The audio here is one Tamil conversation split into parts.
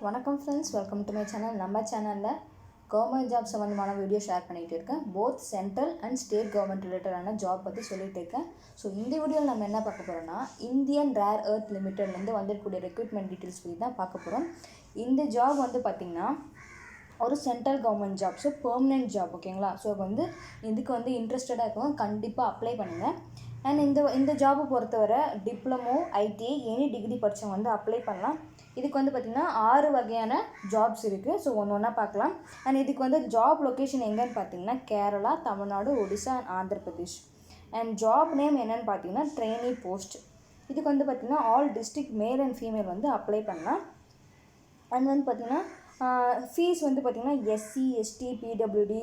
வணக்கம் friends, welcome to my channel. நம்ம சேனலில் கவர்மெண்ட் ஜாப் சம்மந்தமான வீடியோ ஷேர் பண்ணிகிட்டு இருக்கேன். Both central and state government ரிலேட்டடான ஜாப் பற்றி சொல்லிட்டு இருக்கேன். ஸோ இந்த வீடியோவில் நம்ம என்ன பார்க்க போகிறோம்னா, இந்தியன் ரேர் எர்த் லிமிட்டட்லேருந்து வந்துக்கூடிய ரெக்ரூட்மெண்ட் டீட்டெயில்ஸ் பற்றி தான் பார்க்க போகிறோம். இந்த ஜாப் வந்து பார்த்திங்கன்னா ஒரு central government job, so permanent job, ஓகேங்களா. ஸோ இதுக்கு இன்ட்ரெஸ்டடாக இருக்கவங்க கண்டிப்பாக அப்ளை பண்ணுங்கள். அண்ட் இந்த ஜாபை பொறுத்தவரை டிப்ளமோ, ஐடிஐ, எனி டிகிரி படித்தவங்க அப்ளை பண்ணலாம். இதுக்கு பார்த்திங்கன்னா 6 வகையான ஜாப்ஸ் இருக்குது. ஸோ ஒன்றா பார்க்கலாம். அண்ட் இதுக்கு ஜாப் லொக்கேஷன் எங்கேன்னு பார்த்தீங்கன்னா Kerala, Tamil Nadu, Odisha and Andhra Pradesh. And job name என்னென்னு பார்த்தீங்கன்னா ட்ரெயினி போஸ்ட். இதுக்கு பார்த்திங்கன்னா all district male and female apply பண்ணலாம். அண்ட் பார்த்திங்கன்னா ஃபீஸ் பார்த்திங்கன்னா எஸ்சி, எஸ்டி, பிடபிள்யூடி,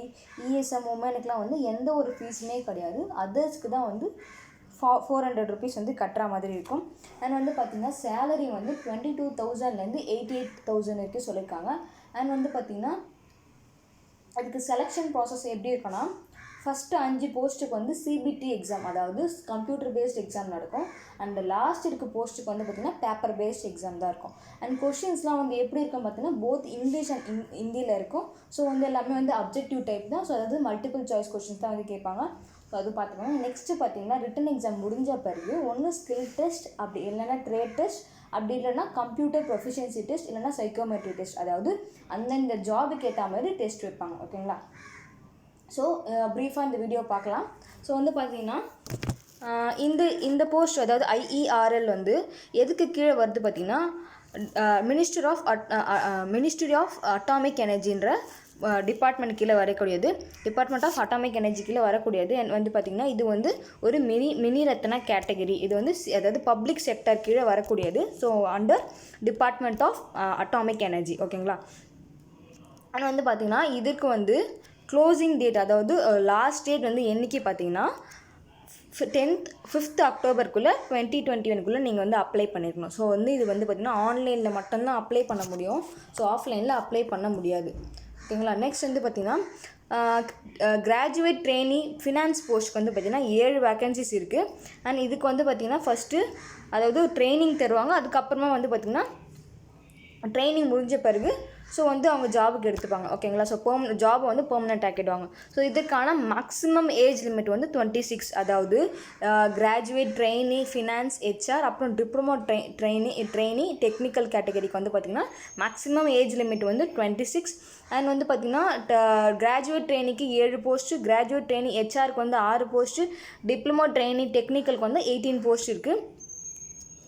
இஎஸ்எம் உமனுக்குலாம் எந்த ஒரு ஃபீஸுமே கிடையாது. அதர்ஸ்க்கு தான் 400 rupees கட்டுற மாதிரி இருக்கும். அண்ட் பார்த்திங்கன்னா சேலரி 22,000லேருந்து 88,000 வரைக்கும் சொல்லியிருக்காங்க. அண்ட் பார்த்திங்கன்னா அதுக்கு செலெக்ஷன் ப்ராசஸ் எப்படி இருக்குன்னா, ஃபஸ்ட்டு 5 போஸ்ட்டுக்கு சிபிடி எக்ஸாம், அதாவது கம்ப்யூட்டர் பேஸ்ட் எக்ஸாம் நடக்கும். அண்ட் லாஸ்ட் இருக்க போஸ்ட்டுக்கு பார்த்திங்கன்னா பேப்பர் பேஸ்ட் எக்ஸாம் தான் இருக்கும். அண்ட் கொஷின்ஸ்லாம் எப்படி இருக்கும் பார்த்திங்கன்னா போத் இங்கிலீஷ் அண்ட் ஹிந்தியில் இருக்கும். ஸோ எல்லாமே அப்ஜெக்டிவ் டைப் தான். ஸோ அதாவது மல்டிபிள் சாய்ஸ் கொஷின்ஸ் தான் கேட்பாங்க. ஸோ அது பார்த்துக்கோங்க. நெக்ஸ்ட்டு பார்த்திங்கன்னா ரிட்டன் எக்ஸாம் முடிஞ்ச பிறகு ஒன்று ஸ்கில் டெஸ்ட், அப்படி இல்லைன்னா ட்ரேட் டெஸ்ட், அப்படி இல்லைன்னா கம்ப்யூட்டர் ப்ரொஃபிஷியன்சி டெஸ்ட், இல்லைனா சைக்கோமெட்ரி டெஸ்ட், அதாவது அந்தந்த ஜாபுக்கு ஏற்ற மாதிரி டெஸ்ட் வைப்பாங்க, ஓகேங்களா. ஸோ ப்ரீஃபாக இந்த வீடியோ பார்க்கலாம். ஸோ பார்த்திங்கன்னா இந்த போஸ்ட், அதாவது ஐஇஆர்எல் எதுக்கு கீழே வருது பார்த்திங்கன்னா மினிஸ்ட்ரி ஆஃப் அட்டாமிக் எனர்ஜின்ற டிபார்ட்மெண்ட் கீழே வரக்கூடியது. டிபார்ட்மெண்ட் ஆஃப் அட்டாமிக் எனர்ஜி கீழே வரக்கூடியது. பார்த்திங்கன்னா இது ஒரு மினி ரத்னா கேட்டகரி. இது அதாவது பப்ளிக் செக்டர் கீழே வரக்கூடியது. So under department of atomic energy, ஓகேங்களா. அண்ட் பார்த்திங்கன்னா இதுக்கு க்ளோசிங் டேட், அதாவது லாஸ்ட் டேட் என்றைக்கு பார்த்திங்கன்னா 5th அக்டோபருக்குள்ளே 2021 நீங்கள் அப்ளை பண்ணியிருக்கணும். ஸோ இது பார்த்திங்கன்னா ஆன்லைனில் மட்டும்தான் அப்ளை பண்ண முடியும். ஸோ ஆஃப்லைனில் அப்ளை பண்ண முடியாது, ஓகேங்களா. நெக்ஸ்ட் பார்த்திங்கன்னா கிராஜுவேட் ட்ரெயினி ஃபினான்ஸ் போஸ்ட்டுக்கு பார்த்திங்கன்னா 7 வேக்கன்சிஸ் இருக்குது. அண்ட் இதுக்கு பார்த்திங்கன்னா ஃபஸ்ட்டு அதாவது ட்ரைனிங் தருவாங்க. அதுக்கப்புறமா பார்த்திங்கன்னா ட்ரைனிங் முடிஞ்ச பிறகு ஸோ அவங்க ஜாபுக்கு எடுத்துப்பாங்க, ஓகேங்களா. ஸோ ஜாபை பெர்மனெண்ட் ஆக்கிடுவாங்க. ஸோ இதுக்கான மேக்ஸிமம் ஏஜ் லிமிட் 26, அதாவது கிராஜுவேட் ட்ரெயினி ஃபினான்ஸ், ஹெச்ஆர், அப்புறம் டிப்ளமோ ட்ரெயினி டெக்னிக்கல் கேட்டகரிக்கு பார்த்திங்கன்னா மேக்ஸிமம் ஏஜ் லிமிட் 26. அண்ட் பார்த்திங்கன்னா கிராஜுவேட் ட்ரெயினிக்கு 7 போஸ்ட்டு, கிராஜுவேட் ட்ரெயினி ஹெச்ஆருக்கு 6 போஸ்ட்டு, டிப்ளமோ ட்ரெயினி டெக்னிக்கலுக்கு 18 போஸ்ட் இருக்குது.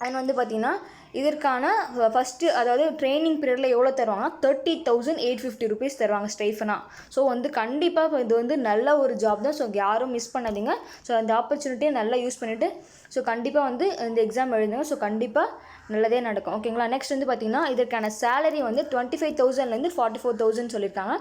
அண்ட் பார்த்திங்கன்னா இதற்கான ஃபஸ்ட்டு, அதாவது ட்ரைனிங் பீரியடில் எவ்வளோ தருவாங்கன்னா 30,850 rupees தருவாங்க ஸ்டைஃபனாக. ஸோ கண்டிப்பாக இது நல்ல ஒரு ஜாப் தான். ஸோ யாரும் மிஸ் பண்ணாதீங்க. ஸோ அந்த ஆப்பர்ச்சுனிட்டியை நல்லா யூஸ் பண்ணிவிட்டு ஸோ கண்டிப்பாக இந்த எக்ஸாம் எழுதுங்க. ஸோ கண்டிப்பாக நல்லதே நடக்கும், ஓகேங்களா. நெக்ஸ்ட் பார்த்திங்கன்னா இதற்கான சேலரி 25,000லேருந்து 44,000 சொல்லியிருக்காங்க,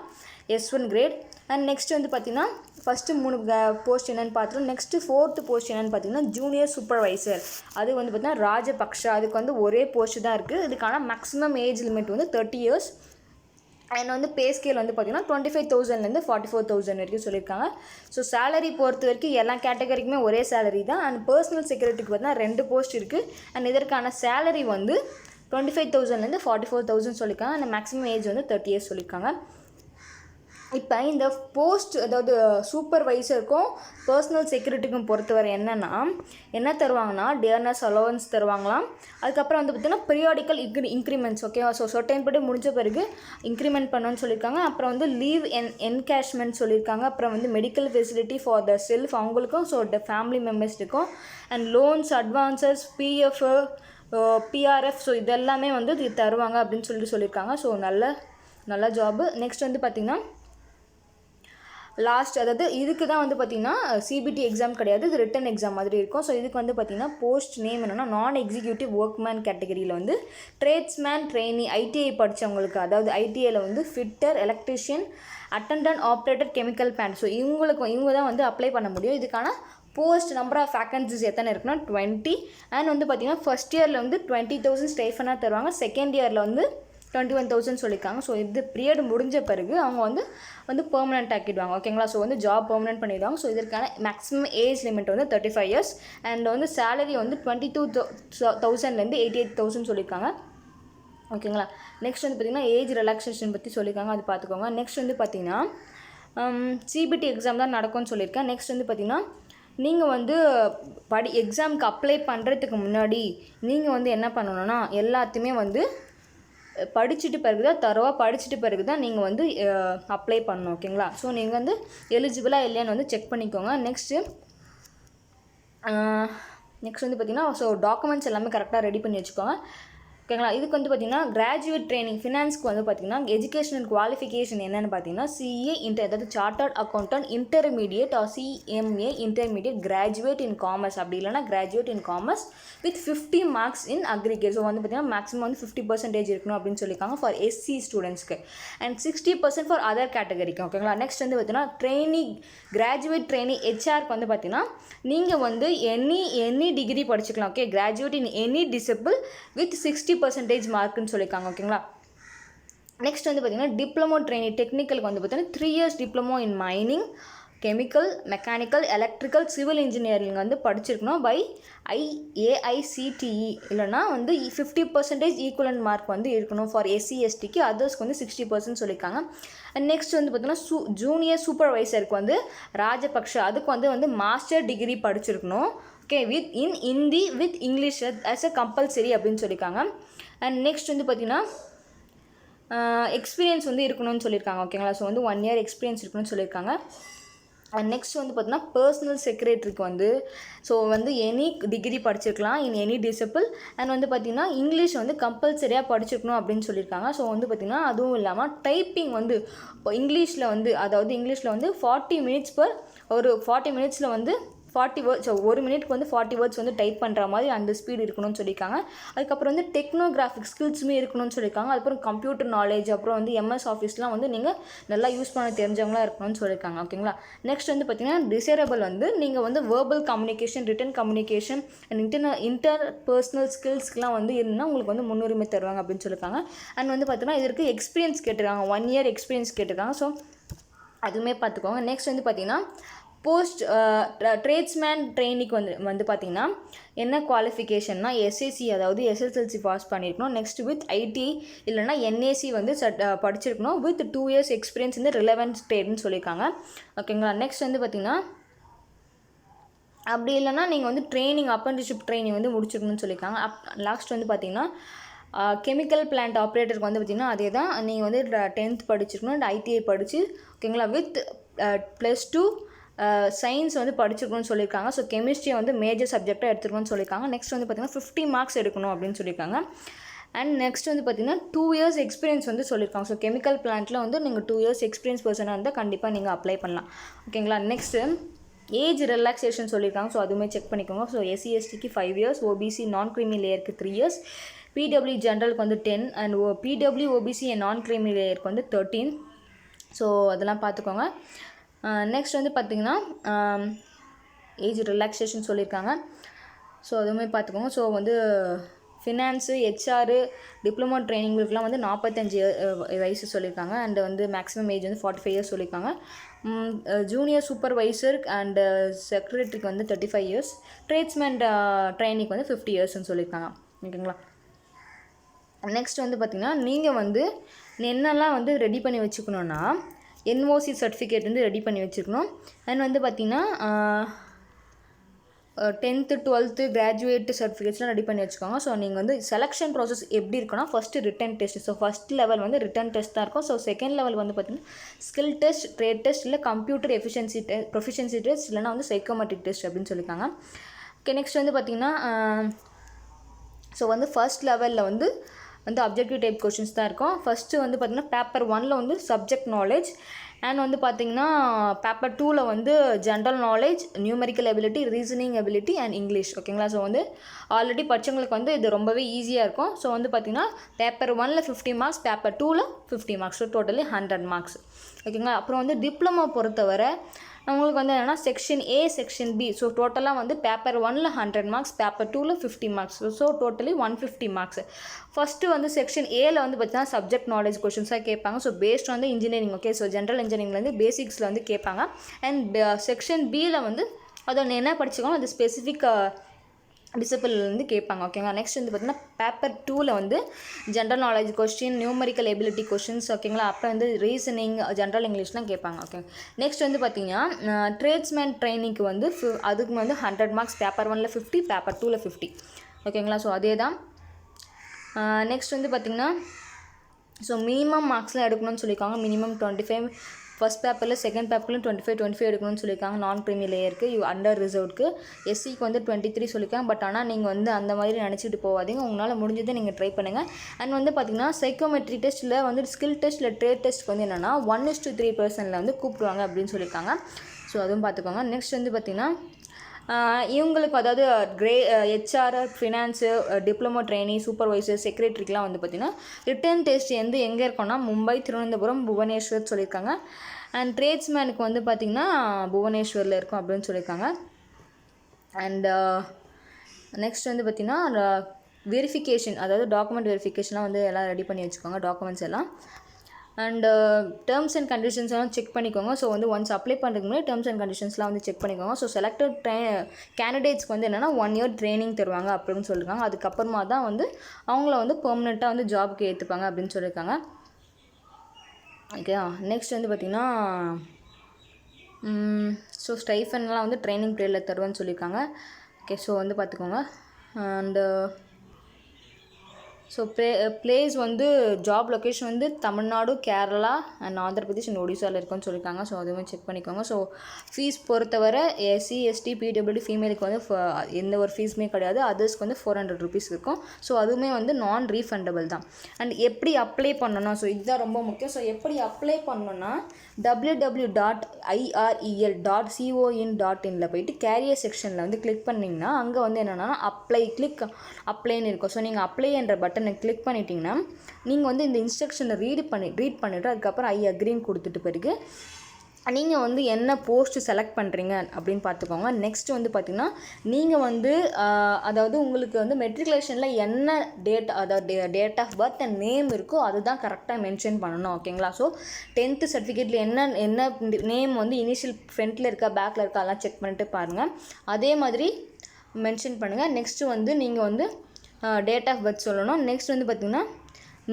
S1 கிரேட். அண்ட் நெக்ஸ்ட் பார்த்திங்கன்னா ஃபஸ்ட்டு 3 போஸ்ட் என்னென்னு பார்த்துருவோம். நெக்ஸ்ட்டு 4th போஸ்ட் என்னென்னு பார்த்திங்கன்னா ஜூனியர் சூப்பர்வைசர். அது பார்த்திங்கன்னா ராஜபக்ஷா. அதுக்கு ஒரே போஸ்ட்டு தான் இருக்குது. இதுக்கான maximum age limit 30 years. And pay scale பார்த்திங்கன்னா 25,000லேருந்து 44,000 வரைக்கும் சொல்லியிருக்காங்க. ஸோ சேலரி பொறுத்த வரைக்கும் எல்லா கேட்டகரிக்குமே ஒரே சேலரி தான். அண்ட் பர்சனல் செக்யூரிட்டிக்கு பார்த்திங்கன்னா 2 போஸ்ட் இருக்குது. அண்ட் இதற்கான சேலரி 25,000லேருந்து 44,000 சொல்லியிருக்காங்க. அண்ட் மேக்ஸிமம் ஏஜ் 30 years சொல்லியிருக்காங்க. இப்போ இந்த போஸ்ட், அதாவது சூப்பர்வைசருக்கும் பர்சனல் செக்யூரிட்டிக்கும் பொறுத்தவரை என்ன தருவாங்கன்னா டியர்னஸ் அலோவன்ஸ் தருவாங்களாம். அதுக்கப்புறம் பார்த்திங்கன்னா பீரியாடிக்கல் இன்க்ரிமெண்ட்ஸ், ஓகேவா. ஸோ சர்டைன் படி முடிஞ்ச பிறகு இன்க்ரிமெண்ட் பண்ணணும்னு சொல்லியிருக்காங்க. அப்புறம் லீவ் என்கேஷ்மெண்ட் சொல்லியிருக்காங்க. அப்புறம் medical facility for the self, அவங்களுக்கும் ஸோ ஃபேமிலி மெம்பர்ஸ்க்கும். And loans, advances, PF, PRF, so இதெல்லாமே இது தருவாங்க அப்படின்னு சொல்லியிருக்காங்க. ஸோ நல்ல ஜாபு. நெக்ஸ்ட் பார்த்திங்கன்னா லாஸ்ட், அதாவது இதுக்கு தான் பார்த்திங்கன்னா சிபிடி எக்ஸாம் கிடையாது, இது ரிட்டன் எக்ஸாம் மாதிரி இருக்கும். ஸோ இதுக்கு பார்த்திங்கன்னா போஸ்ட் நேம் என்னென்னா நான் எக்ஸிக்யூட்டிவ் ஒர்க்மேன் கேட்டகரியில் ட்ரேட்ஸ்மேன் ட்ரெயினி, ஐடிஐ படித்தவங்களுக்கு, அதாவது ஐடிஐயில் fitter, electrician, attendant operator, chemical plant. So இவங்க தான் அப்ளை பண்ண முடியும். இதுக்கான போஸ்ட் நம்பர் ஆஃப் வேக்கன்சிஸ் எத்தனை இருக்குன்னா 20. அண்ட் பார்த்திங்கன்னா ஃபஸ்ட் இயரில் 20,000 ஸ்டைஃபனாக தருவாங்க. செகண்ட் இயரில் 21,000 சொல்லியிருக்காங்க. ஸோ இது பீரியட் முடிஞ்ச பிறகு அவங்க பெர்மனெண்ட் ஆக்கிடுவாங்க, ஓகேங்களா. ஸோ ஜாப் பெர்மனெண்ட் பண்ணிடுவாங்க. ஸோ இதற்கான maximum age limit 35 years. And salary 22,000லேருந்து 88,000 சொல்லியிருக்காங்க. ஓகேங்களா. நெக்ஸ்ட் வந்து பார்த்திங்கன்னா ஏஜ் ரிலாக்ஸேஷன் பற்றி சொல்லியிருக்காங்க, அது பார்த்துக்கோங்க. நெக்ஸ்ட் வந்து பார்த்திங்கன்னா சிபிடி எக்ஸாம் தான் நடக்கும்னு சொல்லியிருக்கேன். நெக்ஸ்ட் வந்து பார்த்திங்கன்னா நீங்கள் வந்து எக்ஸாமுக்கு அப்ளை பண்ணுறதுக்கு முன்னாடி நீங்கள் வந்து என்ன பண்ணணுன்னா எல்லாத்தையுமே வந்து படிச்சுட்டு பிறகு தான் தரோவாக படிச்சுட்டு பிறகு தான் நீங்கள் வந்து அப்ளை பண்ணணும். ஓகேங்களா. ஸோ நீங்கள் வந்து எலிஜிபிளாக இல்லையான்னு வந்து செக் பண்ணிக்கோங்க. நெக்ஸ்ட்டு வந்து பார்த்திங்கன்னா ஸோ டாக்குமெண்ட்ஸ் எல்லாமே கரெக்டாக ரெடி பண்ணி வச்சுக்கோங்க. ஓகேங்களா. இதுக்கு வந்து பார்த்திங்கன்னா கிராஜுவேட் ட்ரைனிங் ஃபினான்ஸ்க்கு வந்து பார்த்திங்கன்னா எஜுகேஷனல் குவாலிஃபிகேஷன் என்னென்னு பார்த்தீங்கன்னா சிஏ அதாவது chartered accountant intermediate or CMA intermediate graduate in commerce, அப்படி இல்லைனா graduate in commerce with 50 marks in aggregate. So வந்து பார்த்திங்கன்னா மேக்ஸிமம் வந்து 50% இருக்கணும் அப்படின்னு சொல்லியிருக்காங்க ஃபார் எஸ்சி ஸ்டூடெண்ட்ஸ்க்கு அண்ட் 60% ஃபார் அதர் கேட்டகரிக்கு. ஓகேங்களா. நெக்ஸ்ட் வந்து பார்த்திங்கன்னா கிராஜுவேட் ட்ரெயினிங் ஹெச்ஆருக்கு வந்து பார்த்திங்கன்னா நீங்கள் வந்து எனி டிகிரி படிச்சுக்கலாம். Okay, graduate in any disciple with 60% மார்க்குன்னு சொல்லியிருக்காங்க. ஓகேங்களா. நெக்ஸ்ட் வந்து பார்த்திங்கன்னா டிப்ளமோ ட்ரெயினிங் டெக்னிக்கலுக்கு வந்து பார்த்திங்கன்னா 3 years diploma in mining, chemical, mechanical, electrical, civil engineering வந்து படிச்சிருக்கணும் பை AICTE, இல்லைனா வந்து 50% ஈக்குவலன்ட் மார்க் வந்து இருக்கணும் ஃபார் SC STக்கு, அதர்ஸ்க்கு வந்து 60% சொல்லியிருக்காங்க. அண்ட் நெக்ஸ்ட் வந்து பார்த்திங்கன்னா ஜூனியர் சூப்பர்வைசருக்கு வந்து ராஜபக்ஷ, அதுக்கு வந்து மாஸ்டர் டிகிரி படிச்சிருக்கணும். Okay, with in Hindi with English as a compulsory அப்படின்னு சொல்லியிருக்காங்க. அண்ட் நெக்ஸ்ட் வந்து பார்த்திங்கன்னா எக்ஸ்பீரியன்ஸ் வந்து இருக்கணும்னு சொல்லியிருக்காங்க. ஓகேங்களா. ஸோ வந்து 1 year எக்ஸ்பீரியன்ஸ் இருக்கணும்னு சொல்லியிருக்காங்க. அண்ட் நெக்ஸ்ட் வந்து பார்த்திங்கன்னா பர்சனல் செக்ரட்டரிக்கு வந்து ஸோ வந்து எனி டிகிரி படிச்சிருக்கலாம் இன் எனி டிசிபிள் அண்ட் வந்து பார்த்திங்கன்னா இங்கிலீஷ் வந்து கம்பல்சரியாக படிச்சிருக்கணும் அப்படின்னு சொல்லியிருக்காங்க. ஸோ வந்து பார்த்திங்கன்னா அதுவும் இல்லாமல் டைப்பிங் வந்து இப்போ இங்கிலீஷில் வந்து 40 minutes ஒரு 40 minutes வந்து 40 words, ஸோ 1 minute-க்கு வந்து 40 words வந்து டைப் பண்ணுற மாதிரி அந்த ஸ்பீடு இருக்கணும்னு சொல்லியிருக்காங்க. அதுக்கப்புறம் வந்து டெக்னோகிராஃபிக் ஸ்கில்ஸுமே இருக்கணும்னு சொல்லியிருக்காங்க. அதுக்கப்புறம் கம்ப்யூட்டர் நாலேஜ், அப்புறம் வந்து MS ஆஃபீஸ்லாம் வந்து நீங்கள் நல்லா யூஸ் பண்ண தெரிஞ்சவங்களாக இருக்கணும்னு சொல்லியிருக்காங்க. ஓகேங்களா. நெக்ஸ்ட் வந்து பார்த்திங்கன்னா டிசைரபிள் வந்து நீங்கள் வந்து verbal communication, written communication and interpersonal ஸ்கில்ஸ்க்குலாம் வந்து இருந்தால் உங்களுக்கு வந்து முன்னுரிமை தருவாங்க அப்படின்னு சொல்லியிருக்காங்க. அண்ட் வந்து பார்த்திங்கன்னா இதற்கு எக்ஸ்பீரியன்ஸ் கேட்டிருக்காங்க, 1 year எக்ஸ்பீரியன்ஸ் கேட்டிருக்காங்க. ஸோ அதுவுமே பார்த்துக்கோங்க. நெக்ஸ்ட் வந்து பார்த்திங்கன்னா ட்ரேட்ஸ்மேன் ட்ரெயினிக்கு வந்து பார்த்திங்கன்னா என்ன குவாலிஃபிகேஷன்னா SSC அதாவது SSLC பாஸ் பண்ணியிருக்கணும். நெக்ஸ்ட் வித் ITI இல்லைனா NAC வந்து படிச்சிருக்கணும் வித் 2 years எக்ஸ்பீரியன்ஸ் இந்த ரிலவென்ட் ட்ரேட்னு சொல்லியிருக்காங்க. ஓகேங்களா. நெக்ஸ்ட் வந்து பார்த்திங்கன்னா அப்படி இல்லைனா நீங்கள் வந்து அப்ரெண்டிஸ்ஷிப் ட்ரைனிங் வந்து முடிச்சிருக்கணும்னு சொல்லியிருக்காங்க. லாஸ்ட் வந்து பார்த்திங்கன்னா கெமிக்கல் பிளான்ட் ஆப்ரேட்டருக்கு வந்து பார்த்திங்கன்னா அதே தான், நீங்கள் வந்து 10th படிச்சிருக்கணும் அண்ட் ITI படித்து ஓகேங்களா வித் +2 சயின்ஸ் வந்து படிச்சிருக்கணும்னு சொல்லியிருக்காங்க. ஸோ கெமிஸ்ட்ரியை வந்து மேஜர் சப்ஜெக்டாக எடுத்துருக்கணும்னு சொல்லியிருக்காங்க. நெக்ஸ்ட் வந்து பார்த்திங்கன்னா 50 marks எடுக்கணும் அப்படின்னு சொல்லியிருக்காங்க. அண்ட் நெக்ஸ்ட் வந்து பார்த்திங்கன்னா 2 years எக்ஸ்பீரியன்ஸ் வந்து சொல்லியிருக்காங்க. ஸோ கெமிக்கல் பிளான்ட்டில் வந்து நீங்கள் 2 years எக்ஸ்பீரியன்ஸ் பர்சனாக இருந்தால் கண்டிப்பாக நீங்கள் அப்ளை பண்ணலாம். ஓகேங்களா. நெக்ஸ்ட்டு ஏஜ் ரிலாக்ஸேஷன் சொல்லியிருக்காங்க. ஸோ அதுவுமே செக் பண்ணிக்கோங்க. ஸோ SC STக்கு 5 years, OBC நான் க்ரீமி லேயருக்கு 3 years, PW ஜென்ரலுக்கு வந்து 10 அண்ட் PW OBC அண்ட் நான் க்ரீமி லேயருக்கு வந்து 13. ஸோ அதெல்லாம் பார்த்துக்கோங்க. நெக்ஸ்ட் வந்து பார்த்திங்கன்னா ஏஜ் ரிலாக்ஸேஷன் சொல்லியிருக்காங்க. ஸோ அதுவுமே பார்த்துக்கோங்க. ஸோ வந்து ஃபினான்ஸு, HR, டிப்ளமோ ட்ரைனிங்களுக்குலாம் வந்து 45 வயசு சொல்லியிருக்காங்க. அண்ட் வந்து மேக்ஸிமம் ஏஜ் வந்து 45 years சொல்லியிருக்காங்க. ஜூனியர் சூப்பர்வைசர் அண்டு செக்ரட்டரிக்கு வந்து 35 years, ட்ரேட்ஸ்மேன் ட்ரைனிங்க்கு வந்து 50 yearsன்னு சொல்லியிருக்காங்க. ஓகேங்களா. நெக்ஸ்ட் வந்து பார்த்திங்கன்னா நீங்கள் வந்து என்னெல்லாம் வந்து ரெடி பண்ணி வச்சுக்கணுன்னா NOC சர்டிஃபிகேட் வந்து ரெடி பண்ணி வச்சுக்கணும். அண்ட் வந்து பார்த்திங்கன்னா 10th 12th கிராஜுவேட் சர்டிஃபிகேட்ஸ்லாம் ரெடி பண்ணி வச்சுக்கோங்க. ஸோ நீங்கள் வந்து செலெக்ஷன் ப்ராசஸ் எப்படி இருக்குன்னா first written test. So first level வந்து ரிட்டன் டெஸ்ட் தான் இருக்கும். ஸோ செகண்ட் லெவல் வந்து பார்த்திங்கன்னா ஸ்கில் டெஸ்ட், ட்ரேட் டெஸ்ட், இல்லை கம்ப்யூட்டர் ப்ரொஃபிஷியன்சி டெஸ்ட், இல்லைனா வந்து சைக்கோமெட்ரிக் டெஸ்ட் அப்படின்னு சொல்லியிருக்காங்க. ஓகே. நெக்ஸ்ட் வந்து பார்த்திங்கன்னா ஸோ வந்து ஃபர்ஸ்ட் லெவலில் வந்து அப்ஜெக்டிவ் டைப் கொஷின்ஸ் தான் இருக்கும். ஃபஸ்ட்டு வந்து பார்த்திங்கன்னா பேப்பர் 1ல் வந்து சப்ஜெக்ட் நாலேஜ் அண்ட் வந்து பார்த்திங்கன்னா பேப்பர் 2ல் வந்து general knowledge, numerical ability, reasoning ability and English. ஓகேங்களா. ஸோ வந்து ஆல்ரெடி படித்தவங்களுக்கு வந்து இது ரொம்பவே ஈஸியாக இருக்கும். ஸோ வந்து பார்த்திங்கன்னா பேப்பர் 1ல் 50 marks, பேப்பர் 2ல் 50 marks, ஸோ டோட்டலி 100 marks. ஓகேங்களா. அப்புறம் வந்து டிப்ளமோ பொறுத்தவரை உங்களுக்கு வந்து என்னென்னா section A, section B. So டோட்டலாக வந்து பேப்பர் 1ல் 100 marks, பேப்பர் 2ல் 50 marks, so totally 150 marks. First வந்து செக்ஷன் Aவில் வந்து பார்த்தீங்கன்னா சப்ஜெக்ட் நாலேஜ் கொஷின்ஸாக கேட்பாங்க. ஸோ பேஸ்ட் வந்து இன்ஜினியரிங். ஓகே. ஸோ ஜென்ரல் இன்ஜினியரிங்லேருந்து பேசிக்ஸில் வந்து கேட்பாங்க. அண்ட் செக்ஷன் Bயில் வந்து அதை என்ன படிச்சுக்கோங்க, அது ஸ்பெசிஃபிக் டிசிப்ளின்லேருந்து கேட்பாங்க. ஓகேங்களா. நெக்ஸ்ட் வந்து பார்த்திங்கன்னா பேப்பர் 2ல் வந்து general knowledge question, numerical ability questions. ஓகேங்களா. அப்புறம் வந்து ரீசனிங், ஜென்ரல் இங்கிலீஷ்லாம் கேட்பாங்க. ஓகே. நெக்ஸ்ட் வந்து பார்த்திங்கன்னா ட்ரேட்ஸ்மேன் ட்ரைனிங்க்கு வந்து அதுக்கு வந்து 100 மார்க்ஸ். பேப்பர் 1ல் 50, பேப்பர் 2ல் 50. ஓகேங்களா. ஸோ அதே தான். நெக்ஸ்ட் வந்து பார்த்திங்கன்னா ஸோ மினிமம் மார்க்ஸ்லாம் எடுக்கணும்னு சொல்லியிருக்காங்க. மினிமம் 25 ஃபஸ்ட் பேப்பரில், செகண்ட் பேப்பர்லையும் 25 எடுக்கணும்னு சொல்லியிருக்காங்க. நான் ப்ரீமி லேயருக்கு, அண்டர் ரிசர்வ்டுக்கு. எஸ்சிக்கு வந்து 23 சொல்லியிருக்காங்க. பட் ஆனால் நீங்கள் வந்து அந்த மாதிரி நினச்சிட்டு போகாதீங்க. உங்களால் முடிஞ்சதை நீங்கள் ட்ரை பண்ணுங்கள். அண்ட் வந்து பார்த்திங்கன்னா சைக்கோமெட்ரி டெஸ்ட்டில் வந்து ஸ்கில் டெஸ்ட்டில் ட்ரேட் டெஸ்ட்டுக்கு வந்து என்னென்னா 1:3% வந்து கூப்பிடுவாங்க அப்படின்னு சொல்லியிருக்காங்க. ஸோ அதுவும் பார்த்துக்கோங்க. நெக்ஸ்ட் வந்து பார்த்திங்கன்னா இவங்களுக்கு அதாவது HR, finance, diploma trainee, supervisor, செக்ரட்டரிக்கெலாம் வந்து பார்த்திங்கன்னா ரிட்டன் டெஸ்ட் எங்கே இருக்கோன்னா மும்பை, திருவனந்தபுரம், புவனேஸ்வர் சொல்லியிருக்காங்க. அண்ட் ட்ரேட்ஸ்மேனுக்கு வந்து பார்த்திங்கன்னா புவனேஸ்வரில் இருக்கும் அப்படின்னு சொல்லியிருக்காங்க. அண்ட் நெக்ஸ்ட் வந்து பார்த்திங்கன்னா வெரிஃபிகேஷன், அதாவது டாக்குமெண்ட் வெரிஃபிகேஷன்லாம் வந்து எல்லாம் ரெடி பண்ணி வச்சுக்கோங்க, டாக்குமெண்ட்ஸ் எல்லாம். அண்ட் டேர்ம்ஸ் அண்ட் கண்டிஷன்ஸ்லாம் செக் பண்ணிக்கோங்க. ஸோ வந்து ஒன்ஸ் அப்ளை பண்ணுறதுக்கு முன்னாடி டேர்ம்ஸ் அண்ட் கண்டிஷன்ஸ்லாம் வந்து செக் பண்ணிக்கோங்க. ஸோ செலக்டட் கேண்டிடேட்ஸ்க்கு வந்து என்னென்னா 1 year ட்ரைனிங் தருவாங்க அப்படின்னு சொல்லியிருக்காங்க. அதுக்கப்புறமா தான் வந்து அவங்கள வந்து பெர்மனெண்ட்டாக வந்து ஜாப்க்கு ஏற்றுப்பாங்க அப்படின்னு சொல்லியிருக்காங்க. ஓகே. நெக்ஸ்ட் வந்து பார்த்திங்கன்னா ஸோ ஸ்டைஃபன்லாம் வந்து ட்ரைனிங் பீரியடில் தருவேன்னு சொல்லியிருக்காங்க. ஓகே. ஸோ வந்து பார்த்துக்கோங்க. அண்டு ஸோ பிளேஸ் வந்து ஜாப் லொக்கேஷன் வந்து தமிழ்நாடு, கேரளா அண்ட் ஆந்திர பிரதேஷ் அண்ட் ஒடிசாவில் இருக்குன்னு சொல்லியிருக்காங்க. ஸோ அதுவுமே செக் பண்ணிக்கோங்க. ஸோ ஃபீஸ் பொறுத்தவரை எஸ்சி, எஸ்டி, பிடபிள்யூடி ஃபீமேலுக்கு வந்து எந்த ஒரு ஃபீஸுமே கிடையாது. அதர்ஸ்க்கு வந்து 400 rupees இருக்கும். ஸோ அதுவுமே வந்து நான் ரீஃபண்டபிள் தான். அண்ட் எப்படி அப்ளை பண்ணணும், ஸோ இதுதான் ரொம்ப முக்கியம். ஸோ எப்படி அப்ளை பண்ணணும்னா www.irel.coin.inல போயிட்டு கேரியர் செக்ஷனில் வந்து கிளிக் பண்ணிங்கன்னா அங்கே வந்து என்னென்னா அப்ளைன்னு இருக்கும். ஸோ நீங்கள் அப்ளை என்ற பட்டனை கிளிக் பண்ணிட்டீங்கன்னா நீங்கள் வந்து இந்த இன்ஸ்ட்ரக்ஷனை ரீட் பண்ணிவிட்டு அதுக்கப்புறம் ஐ அக்ரின்னு கொடுத்துட்டு பிறகு நீங்கள் வந்து என்ன போஸ்ட்டு செலக்ட் பண்ணுறீங்க அப்படின்னு பார்த்துக்கோங்க. நெக்ஸ்ட்டு வந்து பார்த்திங்கன்னா நீங்கள் வந்து அதாவது உங்களுக்கு வந்து மெட்ரிகுலேஷனில் என்ன அதாவது date of birth and name இருக்கோ அதுதான் கரெக்டாக மென்ஷன் பண்ணணும். ஓகேங்களா. ஸோ 10th சர்டிஃபிகேட்டில் என்ன நேம் வந்து இனிஷியல் ஃப்ரண்ட்டில் இருக்கா, பேக்கில் இருக்கா, அதெல்லாம் செக் பண்ணிட்டு பாருங்கள். அதே மாதிரி மென்ஷன் பண்ணுங்கள். நெக்ஸ்ட்டு வந்து நீங்கள் வந்து டேட் ஆஃப் பர்த் சொல்லணும். நெக்ஸ்ட் வந்து பார்த்திங்கன்னா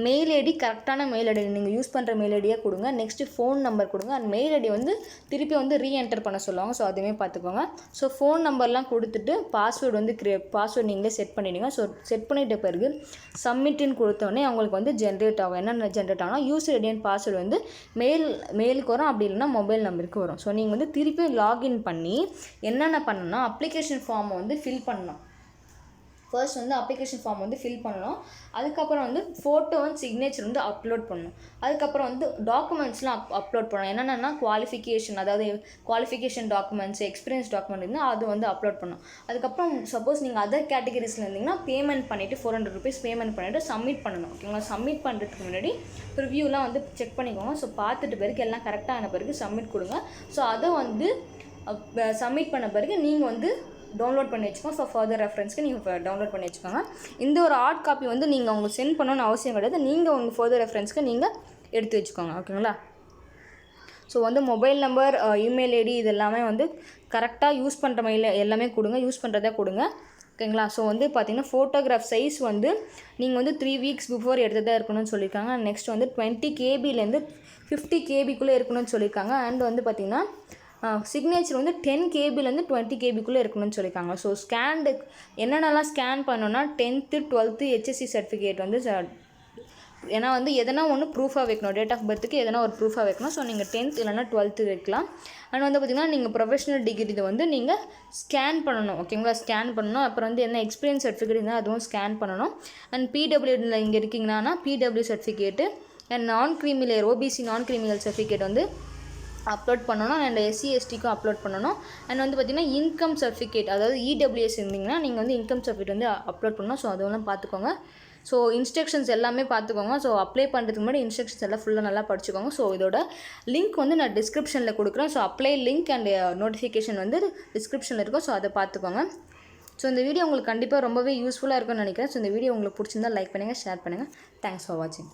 மெயில் ஐடி, கரெக்டான மெயில் ஐடி நீங்கள் யூஸ் பண்ணுற மெயில் ஐடியாக கொடுங்க. நெக்ஸ்ட்டு ஃபோன் நம்பர் கொடுங்க. அந்த மெயில் ஐடி வந்து திருப்பி வந்து ரீஎன்டர் பண்ண சொல்லுவாங்க. ஸோ அதுவுமே பார்த்துக்கோங்க. ஸோ ஃபோன் நம்பர்லாம் கொடுத்துட்டு பாஸ்வேர்டு வந்து பாஸ்வேர்டு நீங்களே செட் பண்ணிவிடுங்க. ஸோ செட் பண்ணிட்ட பிறகு சப்மிட்னு கொடுத்தோடனே அவங்களுக்கு வந்து ஜென்ரேட் ஆகும். என்னென்ன ஜென்ரேட் ஆகும்னா யூசர் ஐடி அண்ட் பாஸ்வேர்டு வந்து மெயிலுக்கு வரும், அப்படி இல்லைன்னா மொபைல் நம்பருக்கு வரும். ஸோ நீங்கள் வந்து திருப்பி லாகின் பண்ணி என்னென்ன பண்ணணும்னா அப்ளிகேஷன் ஃபார்மை வந்து ஃபில் பண்ணணும். ஃபர்ஸ்ட் வந்து அப்ளிகேஷன் ஃபார்ம் வந்து ஃபில் பண்ணணும். அதுக்கப்புறம் வந்து ஃபோட்டோ அண்ட் சிக்னேச்சர் வந்து அப்லோட் பண்ணணும். அதுக்கப்புறம் வந்து டாக்குமெண்ட்ஸ்லாம் அப்லோட் பண்ணணும். என்னென்னா குவாலிஃபிகேஷன், அதாவது குவாலிஃபிகேஷன் டாக்குமெண்ட்ஸ், எக்ஸ்பீரியன்ஸ் டாக்குமெண்ட் இருந்தால் அது வந்து அப்லோட் பண்ணணும். அதுக்கப்புறம் சப்போஸ் நீங்கள் அதர் கேட்டகரிஸில் இருந்தீங்கன்னா பேமெண்ட் பண்ணிவிட்டு 400 rupees பேமெண்ட் பண்ணிவிட்டு சப்மிட் பண்ணணும். ஓகேங்களா. சப்மிட் பண்ணுறதுக்கு முன்னாடி ரிவ்யூலாம் வந்து செக் பண்ணிக்கோங்க. ஸோ பார்த்துட்டு பிறகு எல்லாம் கரெக்டான பிறகு சப்மிட் கொடுங்க. ஸோ அதை வந்து சப்மிட் பண்ண பிறகு நீங்கள் வந்து டவுன்லோட் பண்ணி வச்சுக்கோங்க. ஸோ ஃபர்தர் ரெஃபரன்ஸ்க்கு நீங்கள் டவுன்லோட் பண்ணி வச்சுக்கோங்க. இந்த ஒரு ஹார்ட் காப்பி வந்து நீங்கள் உங்களுக்கு சென்ட் பண்ணணும்னு அவசியம் கிடையாது. நீங்கள் உங்கள் ஃபர்தர் ரெஃபரன்ஸ்க்கு நீங்கள் எடுத்து வச்சுக்கோங்க. ஓகேங்களா. ஸோ வந்து மொபைல் நம்பர், இமெயில் ஐடி இது எல்லாமே வந்து கரெக்டாக யூஸ் பண்ணுற மெயில் எல்லாமே கொடுங்க, யூஸ் பண்ணுறதா கொடுங்க. ஓகேங்களா. ஸோ வந்து பார்த்திங்கன்னா ஃபோட்டோகிராஃப் சைஸ் வந்து நீங்கள் வந்து 3 weeks பிஃபோர் எடுத்ததாக இருக்கணும்னு சொல்லியிருக்காங்க. நெக்ஸ்ட் வந்து 20 KBலேருந்து 50 KBக்குள்ளே இருக்கணும்னு சொல்லியிருக்காங்க. அண்ட் வந்து பார்த்திங்கன்னா சிக்னேச்சர் வந்து 10 KBலேருந்து 20 KBக்குள்ளே இருக்கணும்னு சொல்லியிருக்காங்க. ஸோ ஸ்கேண்டு என்னென்னலாம் ஸ்கேன் பண்ணணும்னா 10th 12th HSC சர்டிஃபிகேட் வந்து ஏன்னா வந்து எதனா ஒன்று ப்ரூஃபாக வைக்கணும். டேட் ஆஃப் பர்த்துக்கு எதனா ஒரு ப்ரூஃபாக வைக்கணும். ஸோ நீங்கள் 10th இல்லைனா 12th வைக்கலாம். அண்ட் வந்து பார்த்திங்கன்னா நீங்கள் ப்ரொஃபஷனல் டிகிரி இதை வந்து நீங்கள் ஸ்கேன் பண்ணணும். ஓகேங்களா. ஸ்கேன் பண்ணணும். அப்புறம் வந்து என்ன எக்ஸ்பீரியன்ஸ் சர்டிஃபிகேட் இருந்தால் அதுவும் ஸ்கேன் பண்ணணும். அண்ட் பிடபிள்யூடியில் இங்கே இருக்கீங்கன்னா பிடபிள்யூ சர்டிஃபிகேட்டு அண்ட் நான் கிரிமினல் ஓபிசி நான் கிரிமினல் சர்டிஃபிகேட் வந்து அப்லோட் பண்ணணும். அண்ட் எஸ்சி எஸ்டிக்கும் அப்லோட் பண்ணணும். அண்ட் வந்து பார்த்திங்கன்னா இன்கம் சர்டிஃபிகேட், அதாவது EWS இருந்தீங்கன்னா நீங்கள் வந்து இன்கம் சர்டிஃபிகேட் வந்து அப்லோட் பண்ணணும். ஸோ அதெல்லாம் பார்த்துக்கோங்க. ஸோ இன்ஸ்ட்ரக்ஷன்ஸ் எல்லாமே பார்த்துக்கோங்க. ஸோ அப்ளை பண்ணுறதுக்கு முன்னாடி இன்ஸ்ட்ரக்ஷன்ஸ் எல்லாம் ஃபுல்லாக நல்லா படிச்சுக்கோங்க. ஸோ இதோட லிங்க் வந்து நான் டிஸ்கிரிப்ஷனில் கொடுக்குறேன். So apply link and notification வந்து டிஸ்கிரிப்ஷனில் இருக்கும். ஸோ அதை பார்த்துக்கோங்க. ஸோ இந்த வீடியோ உங்களுக்கு கண்டிப்பாக ரொம்பவே யூஸ்ஃபுல்லாக இருக்கும்னு நினைக்கிறேன். ஸோ இந்த வீடியோ உங்களுக்கு பிடிச்சிருந்தால் லைக் பண்ணுங்கள், ஷேர் பண்ணுங்கள். தேங்க்ஸ் ஃபார் வாட்சிங்.